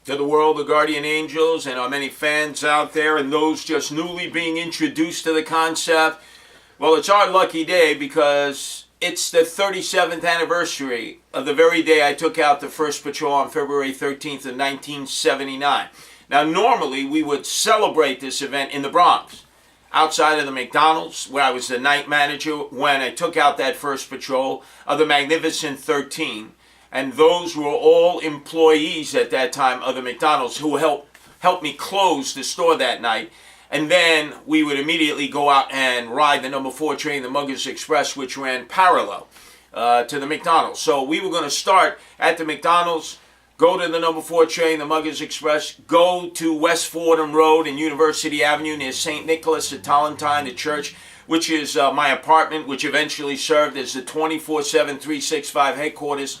to the world of Guardian Angels and our many fans out there and those just newly being introduced to the concept. Well, it's our lucky day because it's the 37th anniversary of the very day I took out the first patrol on February 13th of 1979. Now, normally we would celebrate this event in the Bronx, outside of the McDonald's, where I was the night manager when I took out that first patrol of the Magnificent 13. And those were all employees at that time of the McDonald's who helped me close the store that night. And then we would immediately go out and ride the number 4 train, the Muggers Express, which ran parallel to the McDonald's. So we were going to start at the McDonald's, go to the number 4 train, the Muggers Express, go to West Fordham Road and University Avenue near St. Nicholas at Tollentine, the church, which is my apartment, which eventually served as the 24/7, 365 headquarters.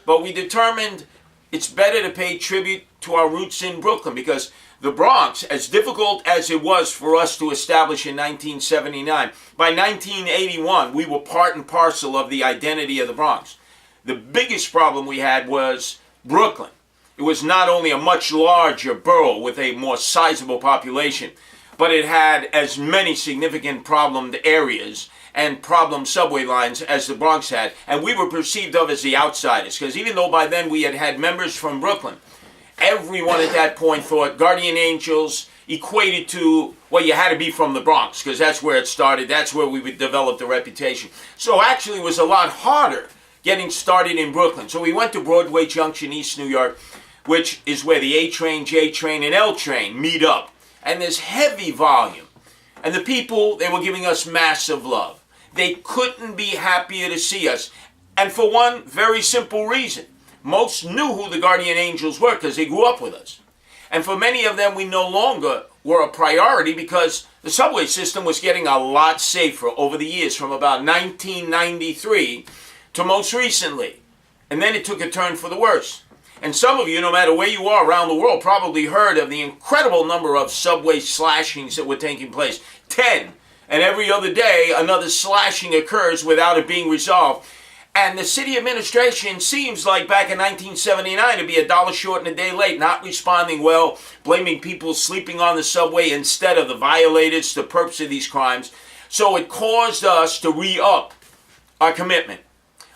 But we determined it's better to pay tribute to our roots in Brooklyn because the Bronx, as difficult as it was for us to establish in 1979, by 1981 we were part and parcel of the identity of the Bronx. The biggest problem we had was Brooklyn. It was not only a much larger borough with a more sizable population, but it had as many significant problemed areas and problem subway lines as the Bronx had. And we were perceived of as the outsiders, because even though by then we had had members from Brooklyn, everyone at that point thought Guardian Angels equated to, well, you had to be from the Bronx, because that's where it started, that's where we would develop the reputation. So actually it was a lot harder getting started in Brooklyn. So we went to Broadway Junction, East New York, which is where the A train, J train, and L train meet up. And there's heavy volume. And the people, they were giving us massive love. They couldn't be happier to see us. And for one very simple reason. Most knew who the Guardian Angels were because they grew up with us. And for many of them, we no longer were a priority because the subway system was getting a lot safer over the years from about 1993 to most recently. And then it took a turn for the worse. And some of you, no matter where you are around the world, probably heard of the incredible number of subway slashings that were taking place. 10. And every other day, another slashing occurs without it being resolved. And the city administration seems like back in 1979 to be a dollar short and a day late, not responding well, blaming people sleeping on the subway instead of the violators, the perps of these crimes. So it caused us to re-up our commitment.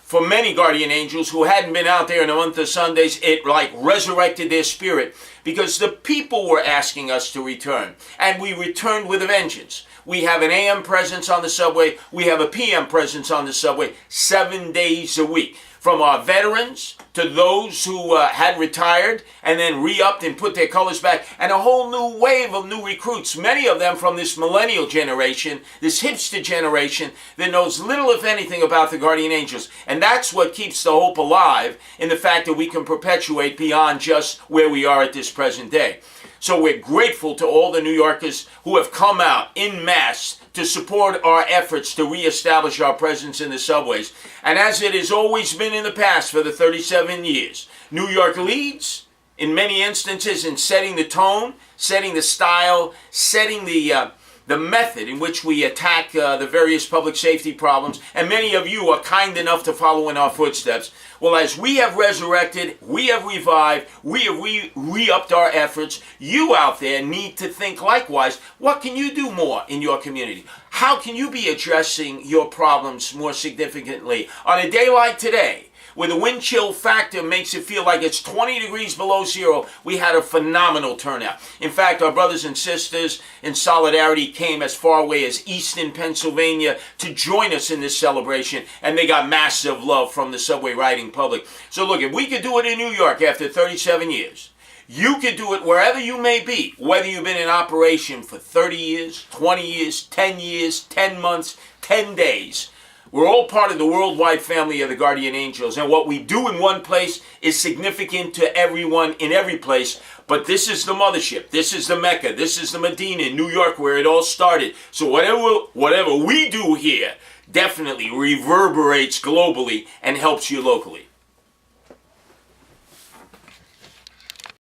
For many Guardian Angels who hadn't been out there in a month of Sundays, it like resurrected their spirit because the people were asking us to return. And we returned with a vengeance. We have an AM presence on the subway. We have a PM presence on the subway 7 days a week. From our veterans to those who had retired and then re-upped and put their colors back, and a whole new wave of new recruits, many of them from this millennial generation, this hipster generation that knows little if anything about the Guardian Angels. And that's what keeps the hope alive in the fact that we can perpetuate beyond just where we are at this present day. So we're grateful to all the New Yorkers who have come out en masse to support our efforts to reestablish our presence in the subways. And as it has always been in the past for the 37 years, New York leads in many instances in setting the tone, setting the style, setting the method in which we attack the various public safety problems. And many of you are kind enough to follow in our footsteps. Well, as we have resurrected, we have revived, we have re-upped our efforts, you out there need to think likewise. What can you do more in your community? How can you be addressing your problems more significantly? On a day like today, where the wind chill factor makes it feel like it's 20 degrees below zero, we had a phenomenal turnout. In fact, our brothers and sisters in solidarity came as far away as Easton, Pennsylvania to join us in this celebration, and they got massive love from the subway riding public. So look, if we could do it in New York after 37 years, you could do it wherever you may be, whether you've been in operation for 30 years, 20 years, 10 years, 10 months, 10 days. We're all part of the worldwide family of the Guardian Angels, and what we do in one place is significant to everyone in every place. But this is the mothership, this is the Mecca, this is the Medina in New York where it all started. So whatever we do here definitely reverberates globally and helps you locally.